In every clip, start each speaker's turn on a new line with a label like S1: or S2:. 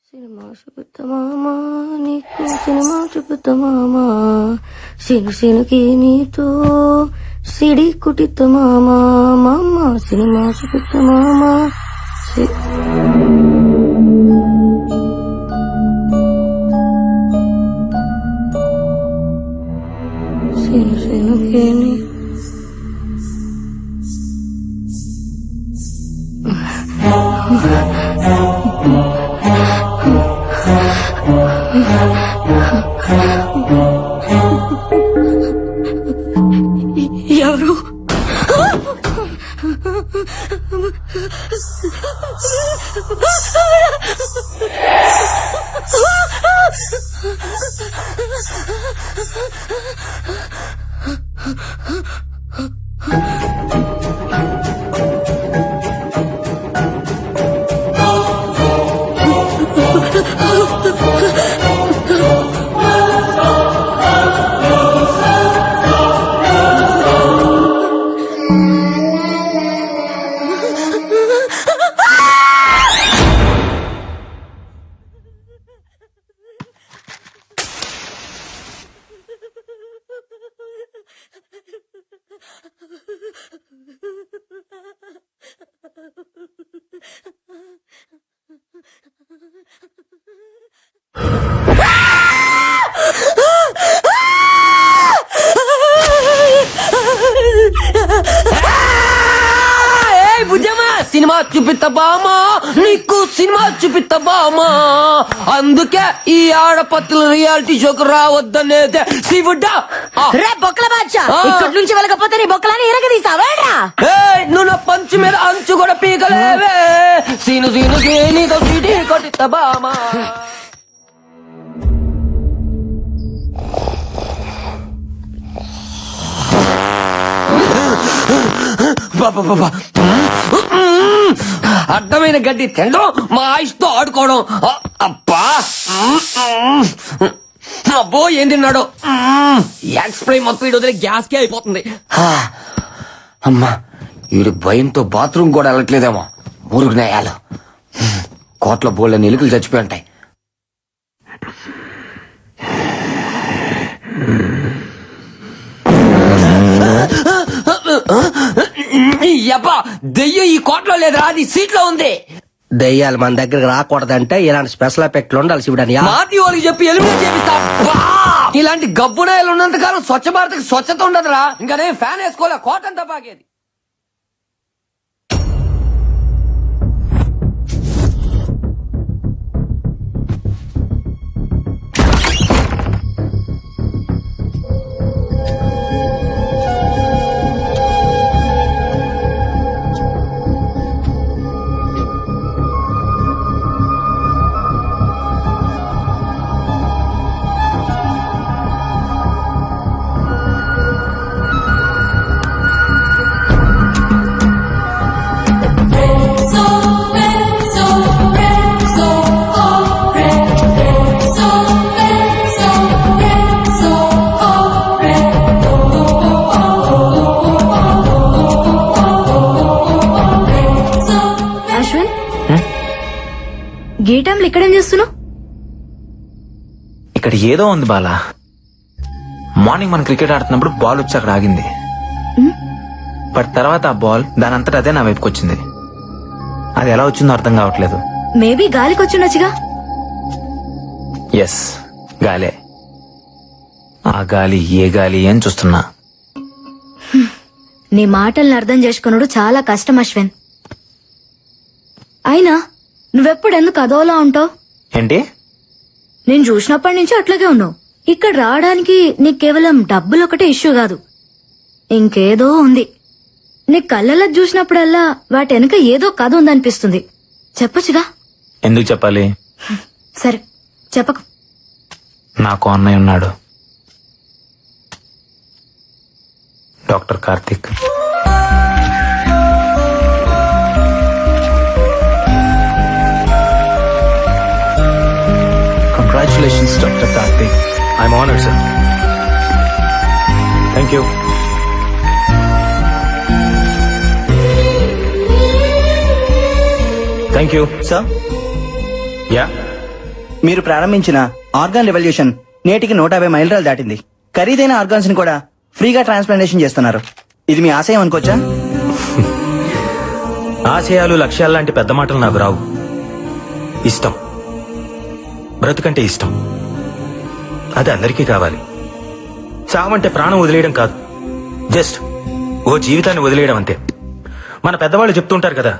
S1: Cinema చూపుతా మామా నీకు cinema చూపుతా మామా సిను సినుకి నీతో సిడి కుటిత మామా మామ సినిమా చూపుతా మామా సిను సినుకి ఎవరు సినిమా చూపిస్తా బామా నీకు సినిమా చూపిస్తా బామా అందుకే ఈ ఆడపత్తుల రియాలిటీ షోకు రావద్దనేదే శివుడా
S2: రే బొక్కల బాద్షా ఇక్కడి నుంచి వెళ్ళకపోతే నీ బొక్కలని ఇరగదీసావేరా
S1: నువ్వు నా పంచు మీద అంచు కూడా పీకలేవే సీను సీను నీతో సీటీ కొట్టిస్తా బామా బాబా అడ్డమైన గడ్డి తినడం మా ఆయుష్తో ఆడుకోవడం అబ్బా అబ్బో ఏం తిన్నాడు ఎక్స్ప్రెస్ మొత్తం వీడు వదిలే గ్యాస్ కే అయిపోతుంది అమ్మా వీడు భయంతో బాత్రూమ్ కూడా వెళ్ళట్లేదేమో మురుగునాయాలు కోట్ల బోళ్ళ ఎలుకలు చచ్చిపోయి ఉంటాయి దెయ్యం ఈ కోట్లో లేదా అది సీట్లో ఉంది
S3: దెయ్యాలు మన దగ్గరకు రాకూడదంటే ఇలాంటి స్పెషల్ ఎఫెక్ట్లు ఉండాలి శివుడని
S1: మాది వాళ్ళకి చెప్పి ఎలిమినేట్ చేపిస్తా ఇలాంటి గబ్బునాయలు ఉన్నంత కాలం స్వచ్ఛ భారత్ స్వచ్ఛత ఉండదురా ఇంకా నేను ఫ్యాన్ వేసుకోలే కోటంతా పాకేది
S2: గేటంలో ఇక్కడేం చేస్తున్నావు?
S4: ఇక్కడ ఏదో ఉంది బాలా. మార్నింగ్ మనం క్రికెట్ ఆడుతున్నప్పుడు బాల్ వచ్చి అక్కడ ఆగింది. బట్ తర్వాత ఆ బాల్ దాని అంతటా అదే నా వైపుకి వచ్చింది. అది ఎలా వచ్చిందో అర్థం కావట్లేదు.
S2: మేబీ గాలికి వచ్చిండొచ్చుగా.
S4: ఎస్, గాలే. ఆ గాలి ఏ గాలి అని చూస్తున్నా.
S2: నీ మాటల్ని అర్థం చేసుకున్నాడు చాలా కష్టం అశ్విన్. అయినా నువ్వెప్పుడు ఎందుకు అదోలా ఉంటావు?
S4: ఏంటి?
S2: నేను చూసినప్పటి నుంచి అట్లాగే ఉన్నావు. ఇక్కడ రావడానికి నీకు కేవలం డబ్బులు ఒకటే ఇష్యూ కాదు, ఇంకేదో ఉంది. నీ కళ్ళలో చూసినప్పుడల్లా వాటి వెనక ఏదో కథ ఉందనిపిస్తుంది. చెప్పొచ్చుగా.
S4: ఎందుకు చెప్పాలి?
S2: సరే చెప్పకు.
S4: నాకు అన్నయ్య ఉన్నాడు, doctor Karthik. Congratulations, Dr. Karthik. I'm honored, sir. Thank you. Thank you, sir. Yeah?
S5: మీరు ప్రారంభించిన ఆర్గాన్ రెవల్యూషన్ నేటికి 150 మైలురాలు దాటింది. ఖరీదైన ఆర్గాన్స్ ని కూడా ఫ్రీగా ట్రాన్స్ప్లాంటేషన్ చేస్తున్నారు. ఇది మీ ఆశయం అనుకోవచ్చా?
S6: ఆశయాలు లక్ష్యాలు లాంటి పెద్ద మాటలు నాకు రావు. ఇష్టం, బ్రతుకంటే ఇష్టం. అది అందరికీ కావాలి. చావంటే ప్రాణం వదిలేయడం కాదు, జస్ట్ ఓ జీవితాన్ని వదిలేయడం అంతే. మన పెద్దవాళ్ళు చెప్తుంటారు కదా,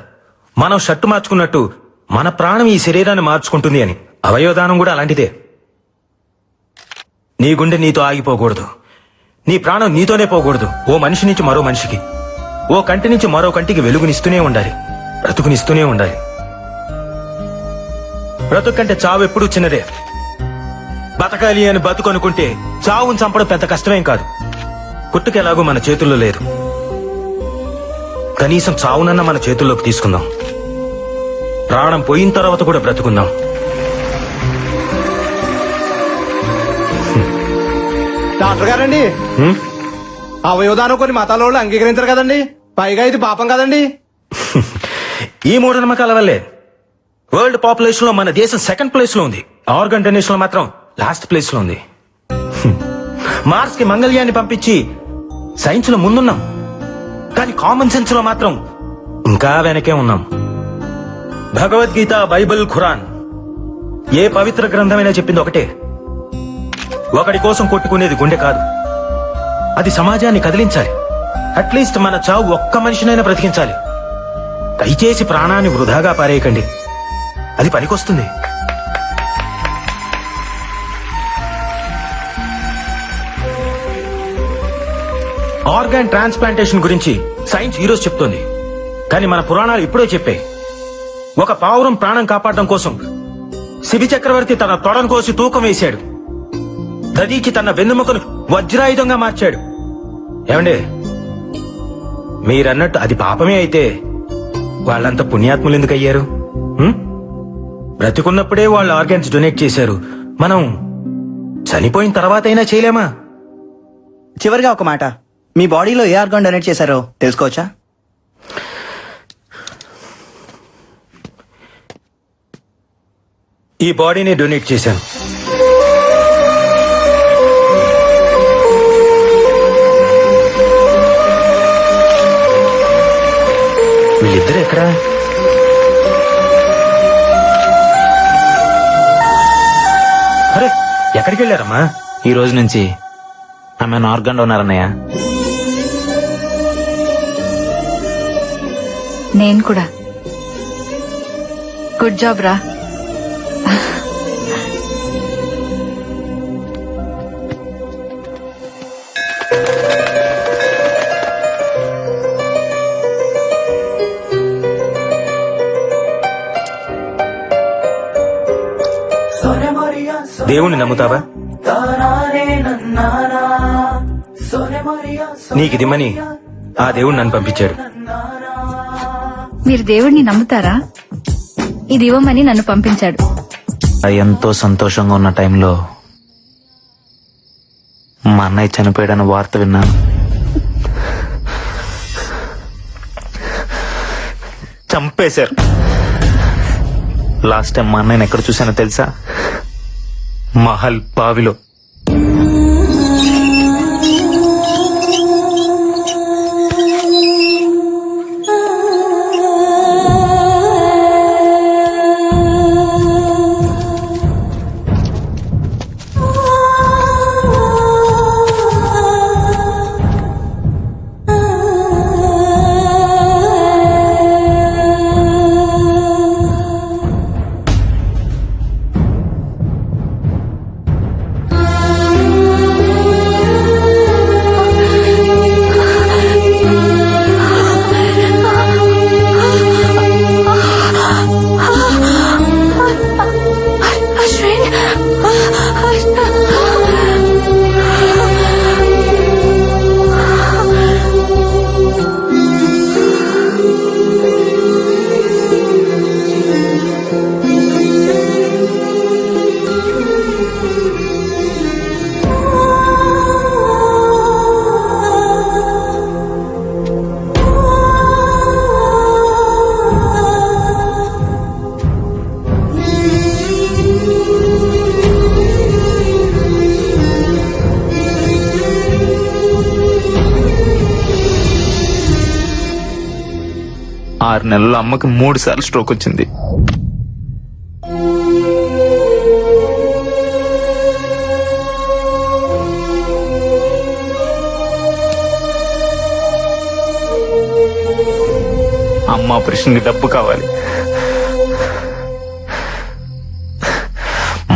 S6: మనం షర్టు మార్చుకున్నట్టు మన ప్రాణం ఈ శరీరాన్ని మార్చుకుంటుంది అని. అవయవదానం కూడా అలాంటిదే. నీ గుండె నీతో ఆగిపోకూడదు, నీ ప్రాణం నీతోనే పోకూడదు. ఓ మనిషి నుంచి మరో మనిషికి, ఓ కంటి నుంచి మరో కంటికి వెలుగునిస్తూనే ఉండాలి, బ్రతుకునిస్తూనే ఉండాలి. బ్రతుకు కంటే చావు ఎప్పుడూ చిన్నదే. బతకాలి అని బతుకనుకుంటే చావును చంపడం పెద్ద కష్టమేం కాదు. పుట్టుకెలాగో మన చేతుల్లో లేదు, కనీసం చావునన్నా మన చేతుల్లోకి తీసుకుందాం. ప్రాణం పోయిన తర్వాత కూడా బ్రతుకుందాం.
S7: డాక్టర్ గారండి, అవయవదానం కొన్ని మతాల వాళ్ళు అంగీకరించారు కదండి, పైగా ఇది పాపం కదండి.
S6: ఈ మూఢనమ్మకాల వల్లే వరల్డ్ పాపులేషన్ లో మన దేశం సెకండ్ ప్లేస్ లో ఉంది. ఆర్గన్ డొనేషన్ లో మాత్రం లాస్ట్ ప్లేస్ లో ఉంది. మార్స్ కి మంగళ్యాన్ని పంపించి సైన్స్ లో ముందున్నాం, కానీ కామన్ సెన్స్ లో మాత్రం ఇంకా వెనకే ఉన్నాం. భగవద్గీత, బైబిల్, ఖురాన్ ఏ పవిత్ర గ్రంథమైనా చెప్పింది ఒకటే, ఒకడి కోసం కొట్టుకునేది గుండె కాదు, అది సమాజాన్ని కదిలించాలి. అట్లీస్ట్ మన చావు ఒక్క మనిషినైనా బ్రతికించాలి. దయచేసి ప్రాణాన్ని వృధాగా పారేయకండి, అది పనికొస్తుంది. ఆర్గాన్ ట్రాన్స్ప్లాంటేషన్ గురించి సైన్స్ ఈరోజు చెప్తోంది, కానీ మన పురాణాలు ఇప్పుడే చెప్పాయి. ఒక పావురం ప్రాణం కాపాడడం కోసం శిబి చక్రవర్తి తన తొడను కోసి తూకం వేశాడు. దదీచి తన వెన్నెముకను వజ్రాయుధంగా మార్చాడు. ఏమండే, మీరన్నట్టు అది పాపమే అయితే వాళ్ళంత పుణ్యాత్ములు ఎందుకు అయ్యారు? బ్రతికున్నప్పుడే వాళ్ళు ఆర్గాన్స్ డొనేట్ చేశారు, మనం చనిపోయిన తర్వాత అయినా చేయలేమా?
S5: చివరిగా ఒక మాట, మీ బాడీలో ఏ ఆర్గాన్ డొనేట్ చేశారో తెలుసుకోవచ్చా?
S6: ఈ బాడీని డొనేట్ చేశాను. వీళ్ళిద్దరు ఎక్కడా? అరే, ఎక్కడికి వెళ్ళారమ్మా?
S4: ఈ రోజు నుంచి ఆమె ఆర్గన్ డోనర్ అన్నయ్య.
S8: నేను కూడా. గుడ్ జాబ్ రా.
S6: దేవుణ్ణి నమ్ముతావా? నీకిదిమ్మని ఆ దేవుడు నన్ను పంపించాడు.
S8: మీరు దేవుడిని నమ్ముతారా? ఇది ఇవ్వమని నన్ను పంపించాడు.
S4: ఎంతో సంతోషంగా ఉన్న టైంలో మా అన్నయ్య చనిపోయాడన్న వార్త విన్నాను. చంపేశారు. లాస్ట్ టైం మా అన్నయ్యని ఎక్కడ చూశానో తెలుసా? మహల్ బావిలో. 6 నెలల్లో అమ్మకి 3 సార్లు స్ట్రోక్ వచ్చింది. అమ్మ ఆపరేషన్కి డబ్బు కావాలి.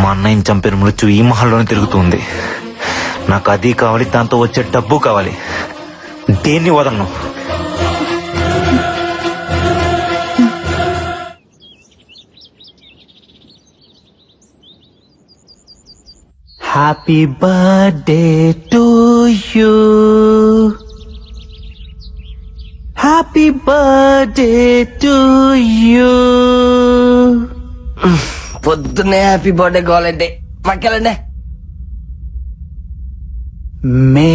S4: మా అన్నయ్యని చంపిన మృత్యు ఈ మహల్లోనే తిరుగుతుంది. నాకు అది కావాలి, దాంతో వచ్చే డబ్బు కావాలి. దేన్ని వదలను. Happy birthday to you, happy birthday to you.
S1: పొద్దున్నే హ్యాపీ బర్త్డే కావాలంటే పక్కెళ్ళండి.
S4: May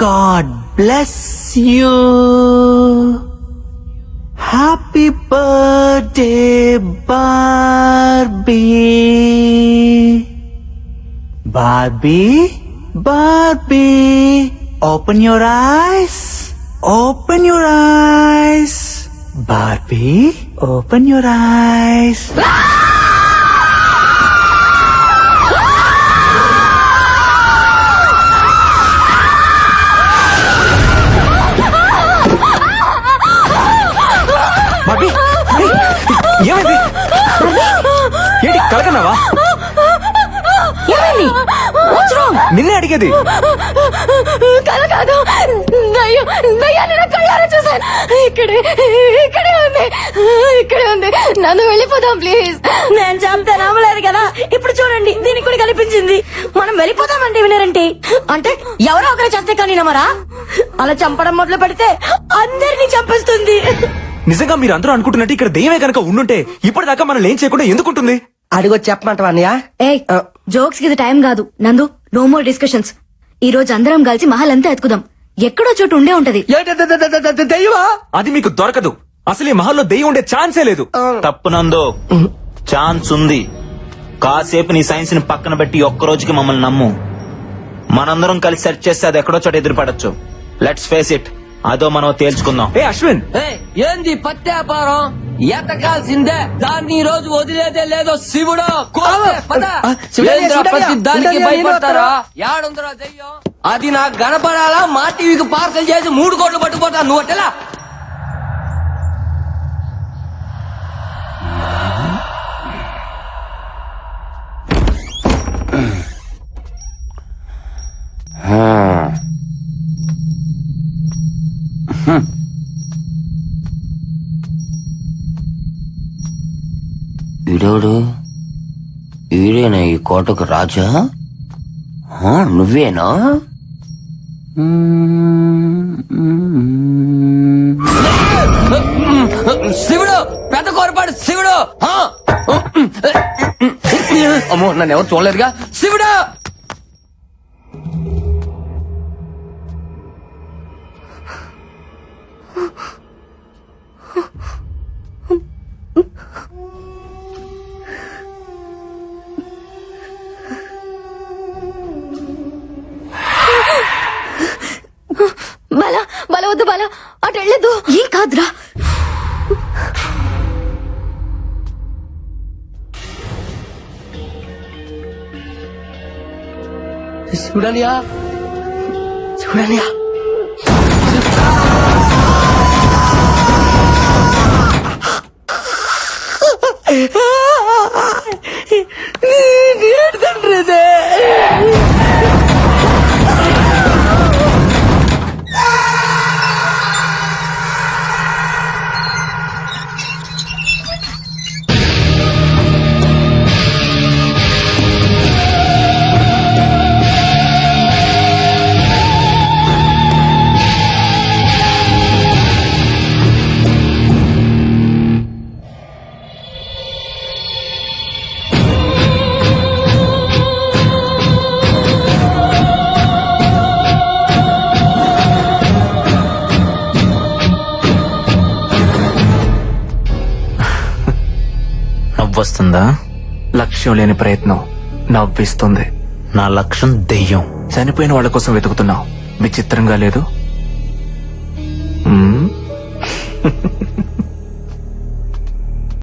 S4: god bless you. Happy birthday Barbie. Barbie, Barbie, open your eyes, open your eyes. Barbie, open your eyes. బాబీ, ఏమైంది? ఏంటి కలకన్నావా?
S2: ఏమైంది? What's wrong?
S4: నిన్నే అడిగేది.
S2: కల కాదు, దయ్యం, దయ్యాన్ని నా కళ్ళారా చూశాను. ఇక్కడే ఉంది. నన్ను వెళ్ళిపోదాం ప్లీజ్. నేను చంపితే నమ్మలేదు కదా, ఇప్పుడు చూడండి దీనికి కూడా కనిపించింది. మనం వెళ్ళిపోదామంటే వినరంటే, అంటే ఎవరో ఒకరు చస్తే కానీ నమ్మరా? అలా చంపడం మొదలు పెడితే అందరినీ చంపేస్తుంది.
S4: నిజంగా మీరు అందరూ అనుకుంటున్నట్టు ఇక్కడ దెయ్యమే కనుక ఉండుంటే ఇప్పటిదాకా మనం ఏం చేయకుండా ఎందుకుంటుంది?
S3: అడిగొచ్చి చెప్పమంటావా అన్నయ్య?
S2: ఏయ్, జోక్స్ కి ఇది టైం కాదు. నందు, నో మోర్ డిస్కషన్స్. ఈ రోజు అందరం కలిసి మహల్ అంతా ఎత్తుకుదాం. ఎక్కడో చోటు ఉండే ఉంటది.
S1: దెయ్యమా?
S4: అది మీకు దొరకదు. అసలు ఈ మహల్లో దెయ్యం ఉండే ఛాన్సే లేదు.
S9: తప్పునందో ఛాన్స్ ఉంది. కాసేపు నీ సైన్స్ ని పక్కన పెట్టి ఒక్క రోజుకి మమ్మల్ని నమ్ము. మనందరం కలిసి సెర్చ్ చేస్తే అది ఎక్కడో చోట ఎదురుపడచ్చు. లెట్స్ ఫేస్ ఇట్, అదో మనం తేల్చుకుందాం.
S4: ఏ అశ్విన్,
S1: ఏంది పత్యాపారం? ఎతకాల్సిందే. దాన్ని ఈ రోజు వదిలేదే లేదో శివుడు. దానికి భయపడతారా? యాడుందరా దెయ్యం? అది నాకు కనపడాలా? మా టీవీకి పార్సల్ చేసి 3 కోట్లు పట్టుకుపోతా. నువ్వు అట్టెలా? వీడోడు వీడేనా ఈ కోటకు రాజా? నువ్వేనా? శివుడు, పెద్ద కోరపాడు శివుడు. అమ్మో, నన్ను ఎవరు చూడలేదుగా. శివుడు,
S2: బల వద్దు, బల అటు వెళ్ళదు. ఏం కాదురా.
S1: చూడనియా, చూడనియా. తండ్రిదే.
S9: నవ్వొస్తుందా?
S4: లక్ష్యం లేని ప్రయత్నం నవ్విస్తుంది.
S9: నా లక్ష్యం దెయ్యం.
S4: చనిపోయిన వాళ్ళ కోసం వెతుకుతున్నావు. విచిత్రంగా లేదు?